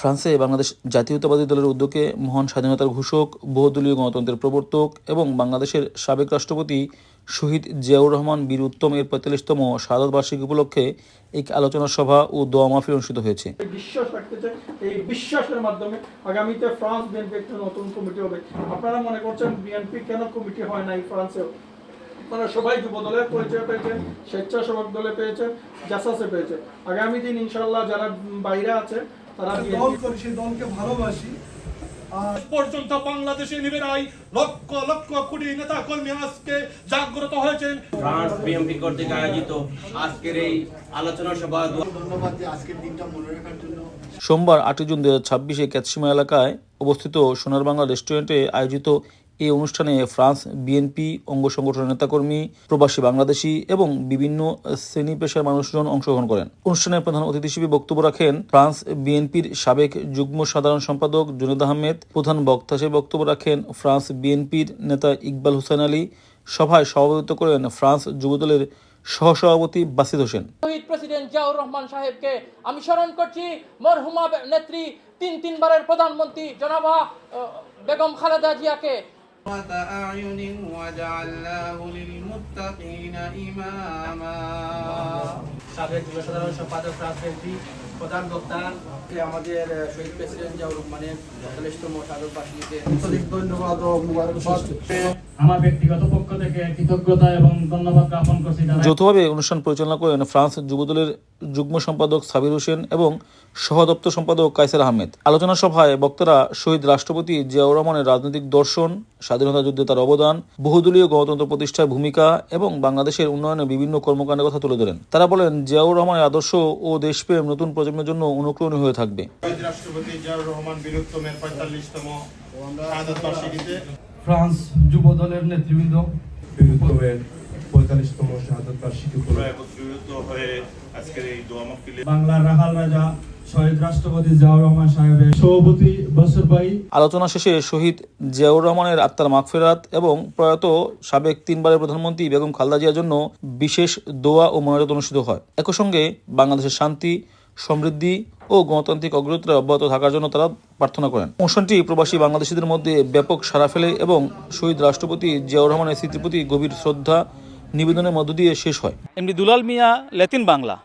ফ্রান্সে বাংলাদেশ জাতীয়তাবাদী দলের উদ্যোগে মহান স্বাধীনতার ঘোষক, বহুদলীয় গণতন্ত্রের প্রবর্তক এবং বাংলাদেশের সাবেক রাষ্ট্রপতি শহীদ জিয়াউর রহমান বীর উত্তম এর ৪৫তম শাহাদত বার্ষিকী উপলক্ষে এক আলোচনা সভা ও দোয়া মাহফিল অনুষ্ঠিত হয়েছে। বিশ্বাস রাখতে চাই, এই বিশ্বাসের মাধ্যমে আগামীতে ফ্রান্স বিএনপি একটা নতুন কমিটি হবে। আপনারা মনে করছেন বিএনপি কেন কমিটি হয় নাই ফ্রান্সেও? আপনারা সবাই যুব দলের পরিচয় পেয়েছেন, স্বেচ্ছাসেবক দলে পেয়েছেন, জাসাসে পেয়েছেন। আগামী দিন ইনশাআল্লাহ যারা বাইরে আছে তারা দল করি, সেই দলকে ভালোবাসি। পর্যন্ত বাংলাদেশে নিবেরাই লক্ষ লক্ষ কোটি নেতা কর্মী আজকে জাগ্রত হয়েছেন। ফ্রান্স বিএনপি কর্তৃক আয়োজিত আজকের এই আলোচনা সভা ধন্যবাদ যে আজকের দিনটা মনে রাখার জন্য। সোমবার ৮ জুন ২০২৬ ক্যাতসীমা এলাকায় অবস্থিত সোনার বাংলা রেস্টুরেন্টে আয়োজিত এই অনুষ্ঠানে ফ্রান্স বিএনপি অঙ্গ সংগঠনের নেতাকর্মী, প্রবাসী বাংলাদেশি এবং বিভিন্ন শ্রেণী পেশার মানুষজন অংশগ্রহণ করেন। অনুষ্ঠানের প্রধান অতিথি হিসেবে বক্তব্য রাখেন ফ্রান্স বিএনপির সাবেক যুগ্ম সাধারণ সম্পাদক জুনেদ আহমেদ। প্রধান বক্তা হিসেবে বক্তব্য রাখেন ফ্রান্স বিএনপির নেতা ইকবাল হোসেন আলী। সভায় সভাপতিত্ব করেন ফ্রান্স যুবদলের সহসভাপতি বাসিত হোসেন। শহীদ প্রেসিডেন্ট জিয়াউর রহমান সাহেবকে আমি স্মরণ করছি। মরহুমা নেত্রী তিনবারের প্রধানমন্ত্রী জনাবা বেগম খালেদা জিয়াকে। সাবেক যুব সাধারণ সম্পাদক ফ্রান্স বিএনপি প্রধান বক্তা আমাদের শহীদ প্রেসিডেন্ট জিয়াউর রহমানের ৪৫তম শাহাদত বার্ষিকীতে ধন্যবাদ ও মুবারকবাদ। আমার ব্যক্তিগত পক্ষ থেকে কৃতজ্ঞতা এবং ধন্যবাদ জ্ঞাপন করছি। যৌথভাবে অনুষ্ঠান পরিচালনা করেন ফ্রান্স যুবদলের যুগ্ম সম্পাদক সাবির হোসেন এবং সহদপ্তর সম্পাদক কায়সার আহমেদ। আলোচনা সভায় বক্তারা শহীদ রাষ্ট্রপতি জিয়াউর রহমানের রাজনৈতিক দর্শন, স্বাধীনতা যুদ্ধে তার অবদান, বহুদলীয় গণতন্ত্র প্রতিষ্ঠায় ভূমিকা এবং বাংলাদেশের উন্নয়নে বিভিন্ন কর্মকাণ্ডের কথা তুলে ধরেন। তারা বলেন, জিয়াউর রহমানের আদর্শ ও দেশপ্রেম নতুন প্রজন্মের জন্য অনুপ্রেরণীয় হয়ে থাকবে। শহীদ রাষ্ট্রপতি জিয়াউর রহমান বীর উত্তমের ৪৫তম শাহাদত বার্ষিকীতে ফ্রান্স যুব দলের নেতৃবৃন্দ বীর উত্তমের ৪৫তম শাহাদত বার্ষিকী একত্রিত হয়ে আজকের এই দোয়া মাহফিলে বাংলার রাখাল রাজা শহীদ রাষ্ট্রপতি জিয়াউর রহমান সাহেবের সভাপতি বছর ভাই। আলোচনা শেষে শহীদ জিয়াউর রহমানের আত্মার মাগফিরাত এবং প্রয়াত সাবেক তিনবারের প্রধানমন্ত্রী বেগম খালেদা জিয়ার জন্য বিশেষ দোয়া ও মোনাজাত অনুষ্ঠিত হয়। একই সঙ্গে বাংলাদেশের শান্তি, সমৃদ্ধি ও গণতান্ত্রিক অগ্রযাত্রা অব্যাহত থাকার জন্য তারা প্রার্থনা করেন। অনুষ্ঠানটি প্রবাসী বাংলাদেশিদের মধ্যে ব্যাপক সাড়া ফেলে এবং শহীদ রাষ্ট্রপতি জিয়াউর রহমানের স্মৃতির প্রতি গভীর শ্রদ্ধা নিবেদনের মধ্য দিয়ে শেষ হয়। এমডি দুলাল মিয়া, ল্যাটিন বাংলা।